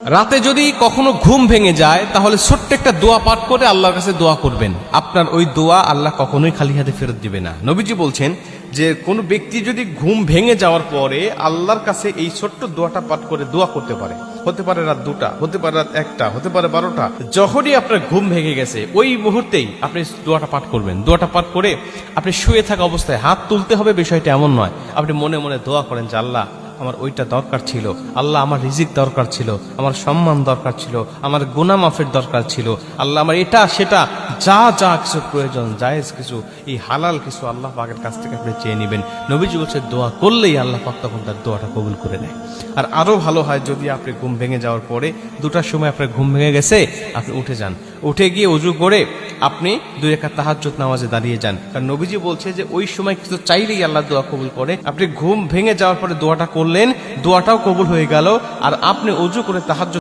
রাতে যদি কখনো ঘুম ভেঙে যায় তাহলে ছোট্ট একটা দোয়া পাঠ করে আল্লাহর কাছে দোয়া করবেন। আপনার ওই দোয়া আল্লাহ কখনোই খালি হাতে ফেরত দিবে না। নবীজি বলছেন যে কোনো ব্যক্তি যদি ঘুম ভেঙে যাওয়ার পরে আল্লাহর কাছে এই ছোট্ট দোয়াটা পাঠ করে দোয়া করতে পারে, হতে পারে রাত 2টা, হতে পারে রাত 1টা, হতে পারে 12টা, যখনই আপনার ঘুম ভেঙে গেছে ওই মুহূর্তেই আপনি দোয়াটা পাঠ করবেন। দোয়াটা পাঠ করে আপনি শুয়ে থাকা অবস্থায় হাত তুলতে হবে, বিষয়টা এমন নয়। আপনি মনে মনে দোয়া করেন যে আল্লাহ আমার ওইটা দরকার ছিল, আল্লাহ আমার রিজিক দরকার ছিল, আমার সম্মান দরকার ছিল, আমার গুনাহ মাফের দরকার ছিল, আল্লাহ আমার এটা সেটা যা যা কিছু প্রয়োজন, জায়েজ কিছু, এই হালাল কিছু আল্লাহ পাকের কাছ থেকে আপনি চেয়ে নেবেন। নবীজি বলছে দোয়া করলেই আল্লাহ পাক তখন তার দোয়াটা কবুল করে নেয়। আর আরো ভালো হয় যদি আপনি ঘুম ভেঙে যাওয়ার পরে 2টার সময় আপনার ঘুম ভেঙে গেছে, আপনি উঠে যান, উঠে গিয়ে ওযু করে আপনি 2 রাকাত তাহাজ্জুদ নামাজে দাঁড়িয়ে যান। কারণ নবীজি বলছে যে ওই সময় কিছু চাইলেই আল্লাহ দোয়া কবুল করে। আপনি ঘুম ভেঙে যাওয়ার পরে দোয়াটা করলেন, দোয়াটাও কবুল হয়ে গেল, আর আপনি ওযু করে তাহাজ্জুদ